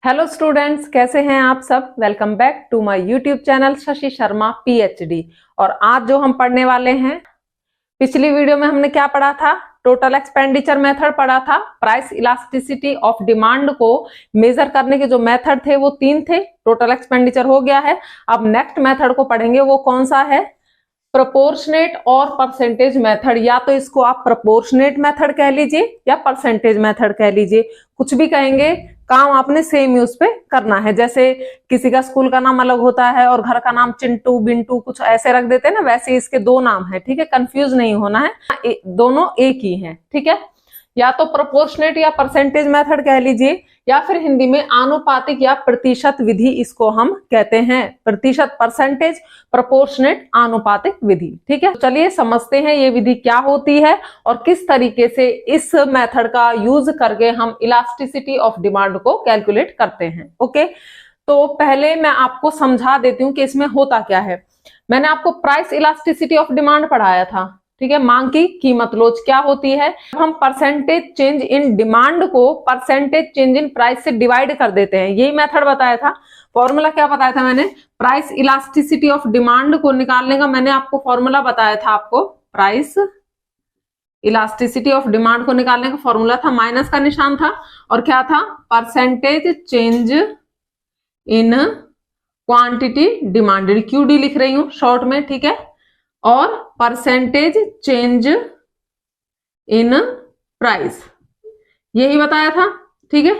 Hello students, कैसे हैं आप सब। Welcome back to my YouTube channel Shashi Sharma PhD. और आज जो हम पढ़ने वाले हैं, पिछली वीडियो में हमने क्या पढ़ा था, टोटल एक्सपेंडिचर मेथड पढ़ा था। प्राइस इलास्टिसिटी ऑफ डिमांड को मेजर करने के जो मेथड थे वो 3 थे। टोटल एक्सपेंडिचर हो गया है। अब नेक्स्ट मेथड को पढ़ेंगे, वो कौन सा है, प्रोपोर्शनेट और परसेंटेज मेथड। या तो इसको आप प्रोपोर्शनेट मेथड कह लीजिए या परसेंटेज मेथड कह लीजिए, कुछ भी कहेंगे, काम आपने सेम यूज पे करना है। जैसे किसी का स्कूल का नाम अलग होता है और घर का नाम चिंटू बिंटू कुछ ऐसे रख देते हैं ना, वैसे इसके 2 नाम है, ठीक है। कंफ्यूज नहीं होना है, दोनों एक ही है, ठीक है। या तो प्रोपोर्शनेट या परसेंटेज मेथड कह लीजिए, या फिर हिंदी में आनुपातिक या प्रतिशत विधि इसको हम कहते हैं। प्रतिशत परसेंटेज, प्रोपोर्शनेट आनुपातिक विधि, ठीक है। चलिए समझते हैं ये विधि क्या होती है और किस तरीके से इस मेथड का यूज करके हम इलास्टिसिटी ऑफ डिमांड को कैलकुलेट करते हैं। ओके, तो पहले मैं आपको समझा देती हूँ कि इसमें होता क्या है। मैंने आपको प्राइस इलास्टिसिटी ऑफ डिमांड पढ़ाया था, ठीक है। मांग की कीमत लोच क्या होती है, हम परसेंटेज चेंज इन डिमांड को परसेंटेज चेंज इन प्राइस से डिवाइड कर देते हैं। यही मेथड बताया था। फॉर्मूला क्या बताया था मैंने, प्राइस इलास्टिसिटी ऑफ डिमांड को निकालने का मैंने आपको फॉर्मूला बताया था। आपको प्राइस इलास्टिसिटी ऑफ डिमांड को निकालने का फॉर्मूला था, माइनस का निशान था, और क्या था, percentage change in quantity demanded, QD लिख रही हूं शॉर्ट में, ठीक है, और परसेंटेज चेंज इन प्राइस, यही बताया था, ठीक है।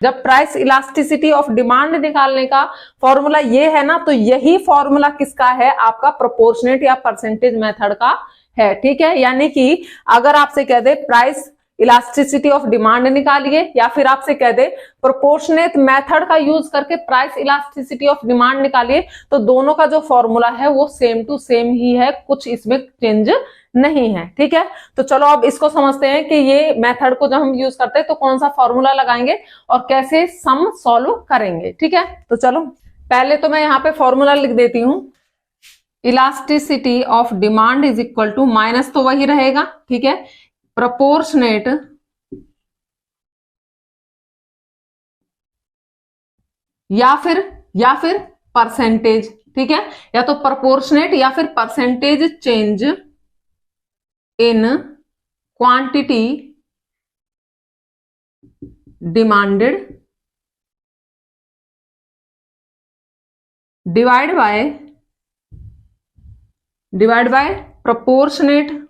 जब प्राइस इलास्टिसिटी ऑफ डिमांड निकालने का फॉर्मूला ये है ना, तो यही फॉर्मूला किसका है, आपका प्रोपोर्शनेट या परसेंटेज मेथड का है, ठीक है। यानी कि अगर आपसे कह दे प्राइस इलास्टिसिटी ऑफ डिमांड निकालिए, या फिर आपसे कह दे प्रोपोर्शनेट मेथड का यूज करके प्राइस इलास्टिसिटी ऑफ डिमांड निकालिए, तो दोनों का जो फॉर्मूला है वो सेम टू सेम ही है, कुछ इसमें चेंज नहीं है, ठीक है। तो चलो अब इसको समझते हैं कि ये मेथड को जब हम यूज करते हैं तो कौन सा फॉर्मूला लगाएंगे और कैसे सम सॉल्व करेंगे, ठीक है। तो चलो पहले तो मैं यहाँ पे फॉर्मूला लिख देती हूँ। Elasticity of demand is equal to, minus तो वही रहेगा, ठीक है, प्रोपोर्शनेट या फिर परसेंटेज, ठीक है। या तो प्रोपोर्शनेट या फिर percentage change in quantity demanded divide by proportionate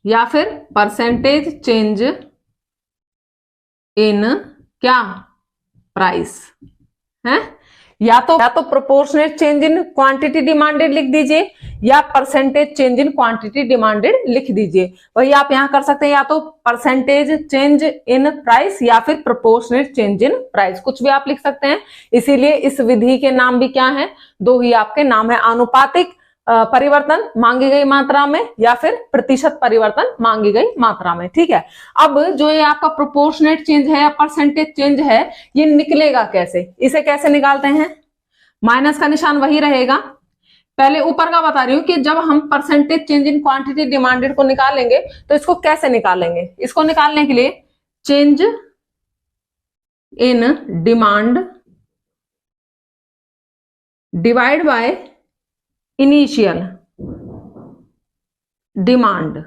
या फिर परसेंटेज चेंज इन क्या, प्राइस है। या तो proportionate change in quantity demanded लिख दीजिए, या percentage change in quantity demanded लिख दीजिए। वही आप यहां कर सकते हैं, या तो परसेंटेज चेंज इन प्राइस या फिर प्रोपोर्शनेट चेंज इन प्राइस, कुछ भी आप लिख सकते हैं। इसीलिए इस विधि के नाम भी क्या है, 2 ही आपके नाम है, आनुपातिक परिवर्तन मांगी गई मात्रा में या फिर प्रतिशत परिवर्तन मांगी गई मात्रा में, ठीक है। अब जो ये आपका प्रोपोर्शनेट चेंज है या परसेंटेज चेंज है, ये निकलेगा कैसे, इसे कैसे निकालते हैं, माइनस का निशान वही रहेगा। पहले ऊपर का बता रही हूं कि जब हम percentage change in quantity demanded को निकालेंगे तो इसको कैसे निकालेंगे। इसको निकालने के लिए change in demand divide by initial demand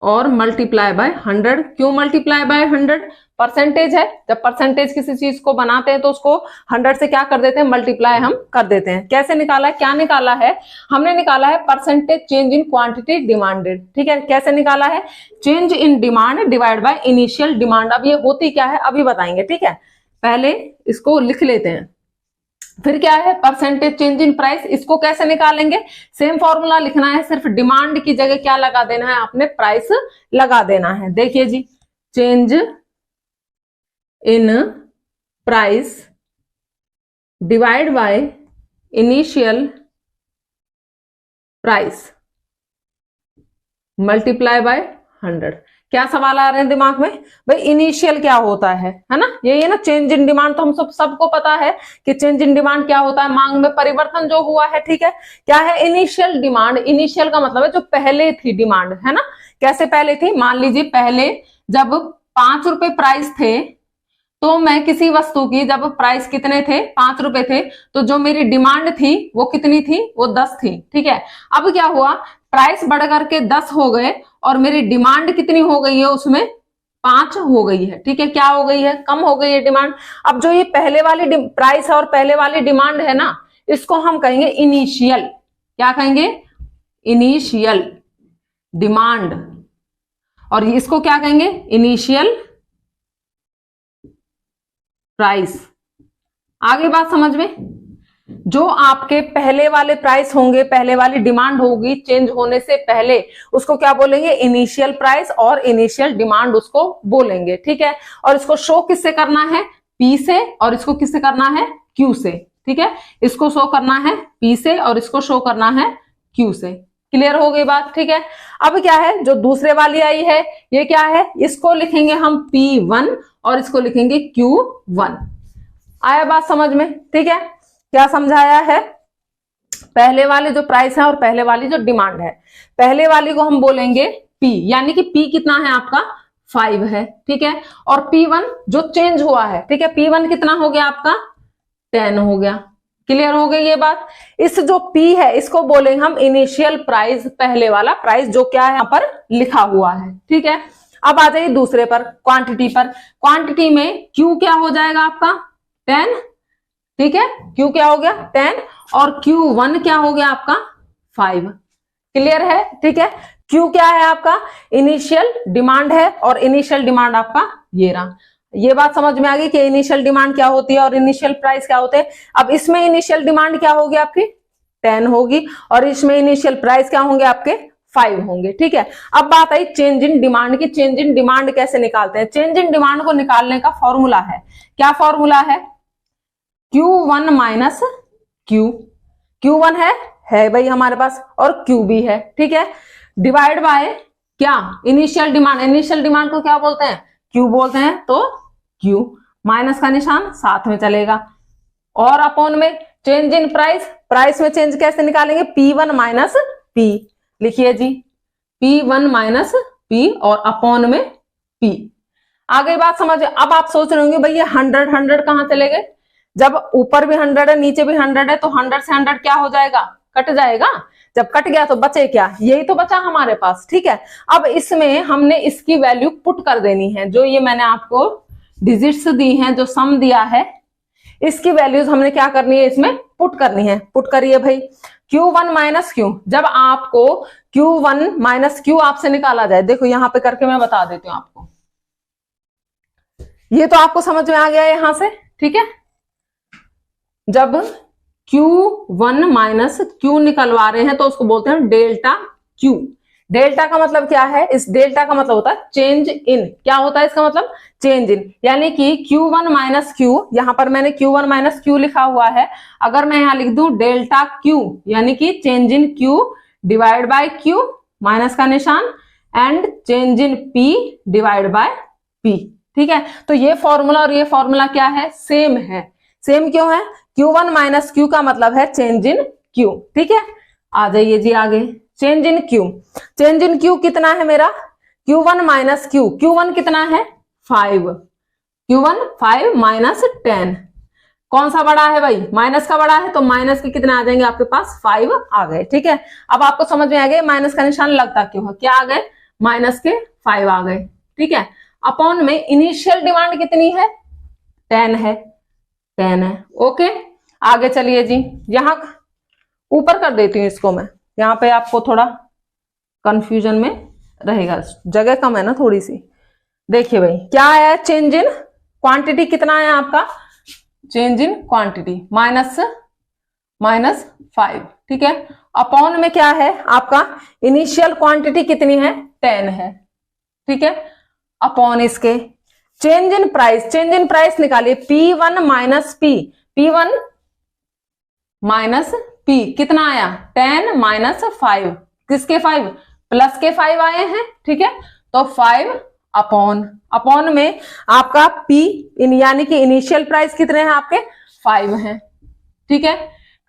और मल्टीप्लाई बाय 100। क्यों मल्टीप्लाई बाय 100, परसेंटेज है, जब परसेंटेज किसी चीज को बनाते हैं तो उसको 100 से क्या कर देते हैं, मल्टीप्लाई हम कर देते हैं। कैसे निकाला है, क्या निकाला है, हमने निकाला है percentage change in quantity demanded, ठीक है। कैसे निकाला है, change in demand divide by initial demand. अब ये होती क्या है अभी बताएंगे, ठीक है। पहले इसको लिख लेते हैं, फिर क्या है परसेंटेज चेंज इन प्राइस, इसको कैसे निकालेंगे, सेम फॉर्मूला लिखना है, सिर्फ डिमांड की जगह क्या लगा देना है, आपने प्राइस लगा देना है। देखिए जी, change in price divide by initial price multiply by 100। क्या सवाल आ रहे हैं दिमाग में, भाई इनिशियल क्या होता है ना, यही है ना चेंज इन डिमांड। तो हम सबको पता है कि चेंज इन डिमांड क्या होता है, मांग में परिवर्तन जो हुआ है, ठीक है। क्या है इनिशियल डिमांड, इनिशियल का मतलब है जो पहले थी डिमांड, है ना, कैसे पहले थी, मान लीजिए पहले जब 5 रुपए प्राइस थे तो मैं किसी वस्तु की जब प्राइस कितने थे, 5 रुपए थे, तो जो मेरी डिमांड थी वो कितनी थी, वो 10 थी। ठीक है, अब क्या हुआ, प्राइस बढ़ करके 10 हो गए और मेरी डिमांड कितनी हो गई है, उसमें 5 हो गई है। ठीक है, क्या हो गई है, कम हो गई है डिमांड। अब जो ये पहले वाली प्राइस और पहले वाली डिमांड है ना, इसको हम कहेंगे इनिशियल, क्या कहेंगे, इनिशियल डिमांड, और इसको क्या कहेंगे, इनिशियल प्राइस। आगे बात समझ में, जो आपके पहले वाले प्राइस होंगे, पहले वाली डिमांड होगी चेंज होने से पहले, उसको क्या बोलेंगे, इनिशियल प्राइस और इनिशियल डिमांड उसको बोलेंगे। ठीक है, और इसको शो किससे करना है, पी से, और इसको किससे करना है, क्यू से। ठीक है, इसको शो करना है पी से और इसको शो करना है क्यू से। क्लियर हो गई बात। ठीक है, अब क्या है, जो दूसरे वाली आई है ये क्या है, इसको लिखेंगे हम P1 और इसको लिखेंगे Q1। आया बात समझ में। ठीक है, क्या समझाया है, पहले वाले जो प्राइस है और पहले वाली जो डिमांड है, पहले वाली को हम बोलेंगे P, यानी कि P कितना है आपका, 5 है। ठीक है, और P1 जो चेंज हुआ है, ठीक है, P1 कितना हो गया आपका, 10 हो गया। क्लियर हो गई ये बात। इस जो P है इसको बोलेंगे हम इनिशियल प्राइस, पहले वाला प्राइस जो क्या है यहाँ पर लिखा हुआ है। ठीक है, अब आ जाइए दूसरे पर, क्वांटिटी पर। क्वांटिटी में Q क्या हो जाएगा आपका, 10। ठीक है, Q क्या हो गया, 10, और Q1 क्या हो गया आपका, 5। क्लियर है। ठीक है, Q क्या है आपका, इनिशियल डिमांड है, और इनिशियल डिमांड आपका ये रहा। ये बात समझ में आ गई कि इनिशियल डिमांड क्या होती है और इनिशियल प्राइस क्या होते हैं। अब इसमें इनिशियल डिमांड क्या होगी आपकी, 10 होगी, और इसमें इनिशियल प्राइस क्या होंगे आपके, 5 होंगे। ठीक है, अब बात आई चेंज इन डिमांड की। चेंज इन डिमांड कैसे निकालते हैं, चेंज इन डिमांड को निकालने का फॉर्मूला है, क्या फॉर्मूला है, Q1 माइनस Q1 है भाई हमारे पास, और Q भी है। ठीक है, डिवाइड बाय क्या, इनिशियल डिमांड। इनिशियल डिमांड को क्या बोलते हैं, Q बोलते हैं, तो Q, माइनस का निशान साथ में चलेगा, और अपॉन में चेंज इन प्राइस। प्राइस में चेंज कैसे निकालेंगे, P1 माइनस P, लिखिए जी, P1 माइनस P और अपॉन में P। आगे बात समझ। अब आप सोच रहे होंगे भाई ये 100 कहां चले गए, जब ऊपर भी 100 है नीचे भी 100 है तो 100 से 100 क्या हो जाएगा, कट जाएगा। जब कट गया तो बचे क्या, यही तो बचा हमारे पास। ठीक है, अब इसमें हमने इसकी वैल्यू पुट कर देनी है, जो ये मैंने आपको डिजिट्स दी हैं, जो सम दिया है, इसकी वैल्यूज हमने क्या करनी है, इसमें पुट करनी है। पुट करिए भाई, Q1 माइनस Q। जब आपको Q1 माइनस Q आपसे निकाला जाए, देखो यहां पे करके मैं बता देती हूँ आपको, ये तो आपको समझ में आ गया यहां से। ठीक है, जब Q1 माइनस Q निकलवा रहे हैं तो उसको बोलते हैं डेल्टा Q। डेल्टा का मतलब क्या है, इस डेल्टा का मतलब होता है चेंज इन। क्या होता है इसका मतलब, चेंज इन, यानी कि Q1 माइनस Q, यहां पर मैंने Q1 माइनस Q लिखा हुआ है, अगर मैं यहां लिख दूं डेल्टा Q, यानी कि change in Q divide by Q, minus का निशान, and change in P divide by P। ठीक है, तो ये फॉर्मूला और ये फॉर्मूला क्या है, सेम है। सेम क्यों है, Q1 माइनस Q का मतलब है चेंज इन Q। ठीक है, आ जाइए जी आगे, change in Q। Change in Q कितना है मेरा, Q1 माइनस Q। Q1 कितना है, 5। Q1 5 माइनस 10, कौन सा बड़ा है भाई, माइनस का बड़ा है, तो माइनस के कितने आ जाएंगे आपके पास, 5 आ गए। ठीक है, अब आपको समझ में आ गया माइनस का निशान लगता क्यों है, क्या आ गए, माइनस के 5 आ गए। ठीक है, अपॉन में इनिशियल डिमांड कितनी है, 10 है, 10 है। ओके, आगे चलिए जी, यहां ऊपर कर देती हूँ इसको मैं, यहाँ पे आपको थोड़ा कंफ्यूजन में रहेगा, जगह कम है ना थोड़ी सी। देखिए भाई क्या आया, चेंज इन क्वांटिटी कितना है आपका, चेंज इन क्वांटिटी माइनस 5। ठीक है, अपॉन में क्या है आपका, इनिशियल क्वांटिटी कितनी है, 10 है। ठीक है, अपॉन इसके change in price. Change in price निकालिए, P1 minus P, P1 minus P कितना आया, 10 माइनस 5, किसके 5, प्लस के 5 आए हैं। ठीक है, तो 5 अपॉन में आपका P यानी कि इनिशियल प्राइस कितने हैं आपके, 5 हैं। ठीक है,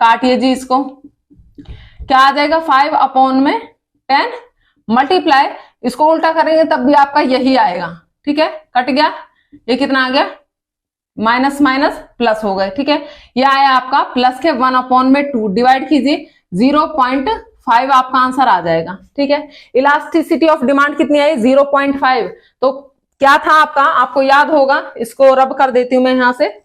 काटिए जी इसको, क्या आ जाएगा, 5 अपॉन में 10 मल्टीप्लाई, इसको उल्टा करेंगे तब भी आपका यही आएगा, ठीक है, कट गया, ये कितना आ गया, माइनस माइनस प्लस हो गए, ठीक है, ये आया आपका प्लस के 1/2, डिवाइड कीजिए 0.5 आपका आंसर आ जाएगा, ठीक है। इलास्टिसिटी ऑफ डिमांड कितनी आई, 0.5, तो क्या था आपका, आपको याद होगा, इसको रब कर देती हूं मैं यहां से।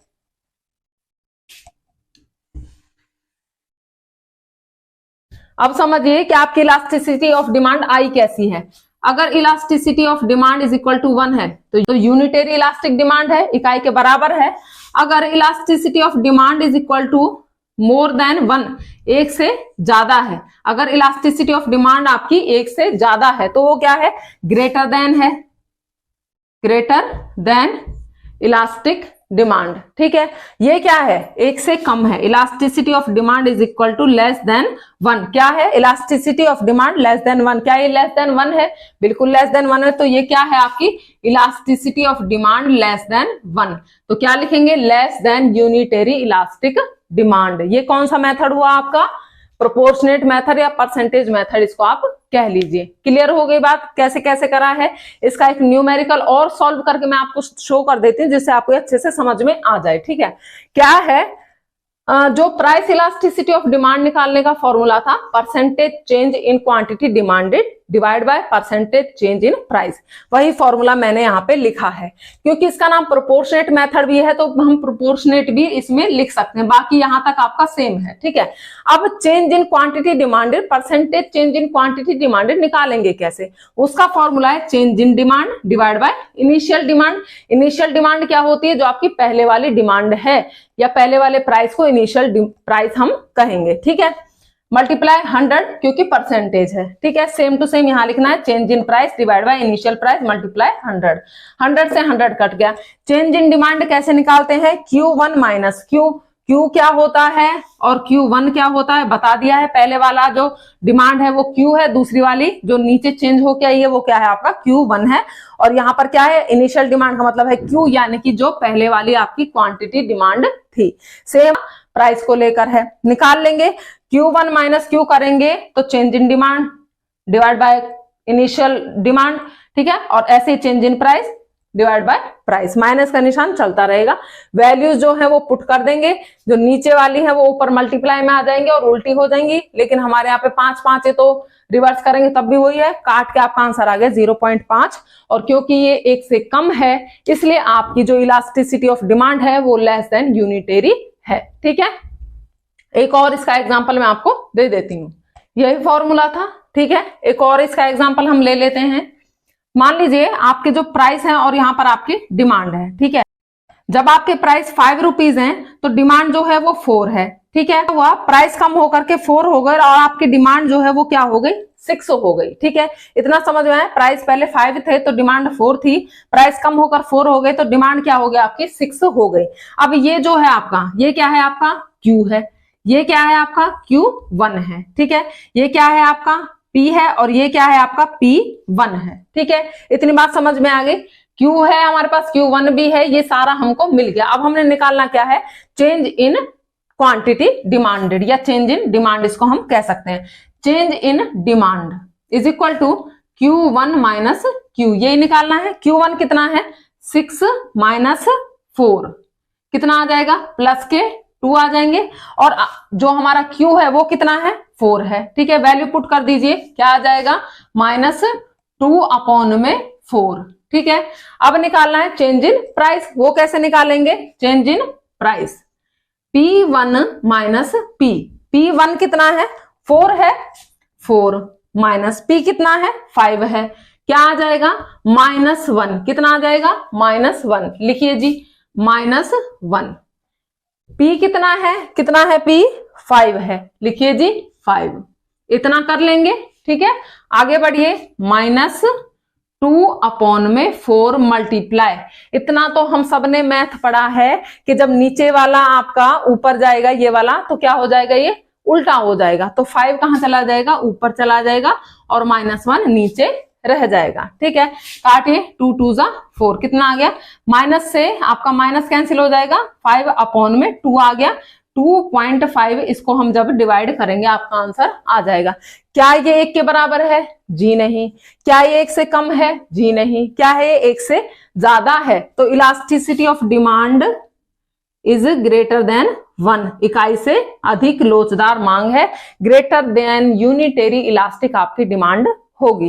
अब समझिए कि आपकी इलास्टिसिटी ऑफ डिमांड आई कैसी है। अगर elasticity of demand is equal to 1 है तो यूनिटरी इलास्टिक डिमांड है, इकाई के बराबर है। अगर elasticity of demand is equal to more than 1, एक से ज्यादा है, अगर इलास्टिसिटी ऑफ डिमांड आपकी एक से ज्यादा है तो वो क्या है, ग्रेटर देन है, ग्रेटर देन इलास्टिक डिमांड, ठीक है। ये क्या है, एक से कम है, elasticity of demand is equal to less than 1, क्या है, elasticity of demand less than 1, क्या ये लेस देन 1 है, बिल्कुल लेस देन 1 है, तो ये क्या है आपकी elasticity of demand less than 1, तो क्या लिखेंगे, less than unitary elastic demand. ये कौन सा मेथड हुआ आपका, प्रोपोर्शनेट मेथड या परसेंटेज मेथड, इसको आप कह लीजिए। क्लियर हो गई बात, कैसे कैसे करा है, इसका एक न्यूमेरिकल और सॉल्व करके मैं आपको शो कर देती हूँ जिससे आपको अच्छे से समझ में आ जाए, ठीक है। क्या है, जो प्राइस इलास्टिसिटी ऑफ डिमांड निकालने का फॉर्मूला था, percentage change in quantity demanded divide by percentage change in price, वही फॉर्मूला मैंने यहाँ पे लिखा है। क्योंकि इसका नाम प्रोपोर्शनेट मेथड भी है तो हम प्रोपोर्शनेट भी इसमें लिख सकते हैं, बाकी यहां तक आपका सेम है, ठीक है। अब change in quantity demanded, percentage change in quantity demanded निकालेंगे कैसे, उसका फॉर्मूला है change in demand divide by initial demand. Initial demand क्या होती है, जो आपकी पहले वाली डिमांड है या पहले वाले प्राइस को इनिशियल प्राइस हम कहेंगे, ठीक है। मल्टीप्लाई 100 क्योंकि परसेंटेज है, ठीक है, सेम टू सेम यहां लिखना है, change in price divide by initial price multiply 100, 100 से 100 कट गया। चेंज इन डिमांड कैसे निकालते हैं, Q1 माइनस Q, Q क्या होता है और Q1 क्या होता है बता दिया है। पहले वाला जो डिमांड है वो Q है, दूसरी वाली जो नीचे चेंज होके आई है वो क्या है आपका Q1 है, और यहाँ पर क्या है, इनिशियल डिमांड का मतलब है Q, यानी कि जो पहले वाली आपकी क्वांटिटी डिमांड थी, सेम प्राइस को लेकर है। निकाल लेंगे, Q1 माइनस Q करेंगे तो change in demand divide by initial demand, ठीक है, और ऐसे ही change in price divide by price, minus का निशान चलता रहेगा। वैल्यूज जो है वो पुट कर देंगे, जो नीचे वाली है वो ऊपर मल्टीप्लाई में आ जाएंगे और उल्टी हो जाएंगी, लेकिन हमारे यहाँ पे 5 5 है तो रिवर्स करेंगे तब भी वही है, काट के आपका आंसर आ गया 0.5, और क्योंकि ये एक से कम है इसलिए आपकी जो इलास्टिसिटी ऑफ डिमांड है वो लेस देन यूनिटरी है, ठीक है। एक और इसका एग्जांपल मैं आपको दे देती हूँ, यही फॉर्मूला था, ठीक है। एक और इसका एग्जांपल हम ले लेते हैं। मान लीजिए आपके जो प्राइस है और यहाँ पर आपकी डिमांड है, ठीक है। जब आपके प्राइस 5 रुपीज हैं तो डिमांड जो है वो 4 है, ठीक है। वह प्राइस कम होकर के 4 हो गए और आपकी डिमांड जो है वो क्या हो गई, 6 हो गई, ठीक है। इतना समझ में आया, प्राइस पहले 5 थे तो डिमांड 4 थी, प्राइस कम होकर 4 हो गए तो डिमांड क्या हो गया आपकी 6 हो गई। अब ये जो है आपका, ये क्या है आपका Q है, ये क्या है आपका Q1 है, ठीक है। ये क्या है आपका P है और ये क्या है आपका P1 है, ठीक है। इतनी बात समझ में आ गई, Q है हमारे पास, Q1 भी है, ये सारा हमको मिल गया। अब हमने निकालना क्या है, चेंज इन क्वांटिटी डिमांडेड या चेंज इन डिमांड, इसको हम कह सकते हैं। Change in demand is equal to Q1 minus Q, ये निकालना है। Q1 कितना है, 6 माइनस 4 कितना आ जाएगा, प्लस के 2 आ जाएंगे, और जो हमारा Q है वो कितना है, 4 है, ठीक है। वैल्यू पुट कर दीजिए, क्या आ जाएगा, -2/4, ठीक है। अब निकालना है चेंज इन प्राइस, वो कैसे निकालेंगे, change in price P1 minus P, P1 कितना है, 4 है, 4 माइनस P कितना है, 5 है, क्या आ जाएगा, -1, कितना आ जाएगा, -1, लिखिए जी, -1। P कितना है P, 5 है, लिखिए जी 5, इतना कर लेंगे, ठीक है। आगे बढ़िए, -2/4 मल्टीप्लाई, इतना तो हम सबने मैथ पढ़ा है कि जब नीचे वाला आपका ऊपर जाएगा ये वाला तो क्या हो जाएगा, ये उल्टा हो जाएगा, तो 5 कहां चला जाएगा, ऊपर चला जाएगा और -1 नीचे रह जाएगा, ठीक है। काटिए, 2 2 जा 4, कितना आ गया, माइनस से आपका माइनस कैंसिल हो जाएगा, 5/2 आ गया, 2.5 इसको हम जब डिवाइड करेंगे आपका आंसर आ जाएगा। क्या ये 1 के बराबर है? जी नहीं। क्या ये 1 से कम है? जी नहीं। क्या है ये 1 से ज्यादा है? तो elasticity of demand is greater than 1, इकाई से अधिक लोचदार मांग है, ग्रेटर देन यूनिटेरी इलास्टिक आपकी डिमांड होगी।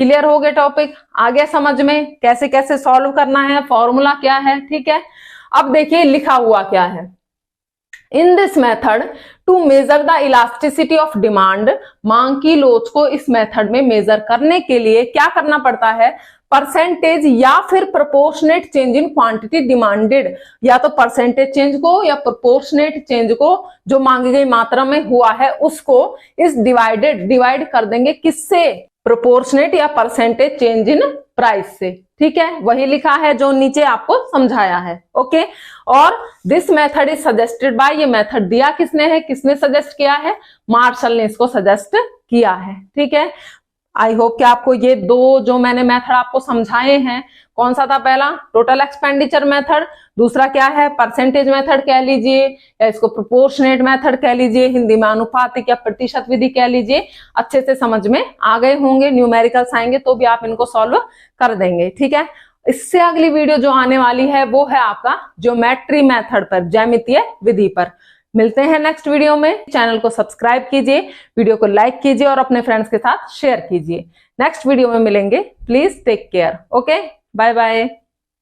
क्लियर हो गया टॉपिक? आगे समझ में कैसे कैसे सॉल्व करना है, फॉर्मूला क्या है, ठीक है। अब देखिए लिखा हुआ क्या है, in this method to measure the elasticity of demand, मांग की लोच को इस मेथड में मेजर करने के लिए क्या करना पड़ता है, परसेंटेज या फिर proportionate change in quantity demanded, या तो परसेंटेज चेंज को या प्रोपोर्शनेट चेंज को, जो मांगी गई मात्रा में हुआ है उसको इस डिवाइड कर देंगे किससे, प्रोपोर्शनेट या परसेंटेज चेंज इन प्राइस से, ठीक है। वही लिखा है जो नीचे आपको समझाया है, ओके। और this method is suggested by, ये मेथड दिया किसने है, किसने सजेस्ट किया है, मार्शल ने इसको सजेस्ट किया है, ठीक है। आई होप कि आपको ये दो जो मैंने मेथड आपको समझाए हैं, कौन सा था, पहला टोटल एक्सपेंडिचर मेथड, दूसरा क्या है परसेंटेज मेथड कह लीजिए, या इसको प्रोपोर्शनेट मेथड कह लीजिए, हिंदी में अनुपातिक या प्रतिशत विधि कह लीजिए, अच्छे से समझ में आ गए होंगे। न्यूमेरिकल्स आएंगे तो भी आप इनको सॉल्व कर देंगे, ठीक है। इससे अगली वीडियो जो आने वाली है वो है आपका ज्योमेट्री मेथड पर, ज्यामितीय विधि पर। मिलते हैं नेक्स्ट वीडियो में। चैनल को सब्सक्राइब कीजिए, वीडियो को लाइक कीजिए और अपने फ्रेंड्स के साथ शेयर कीजिए। नेक्स्ट वीडियो में मिलेंगे। Please take care. Okay, bye bye.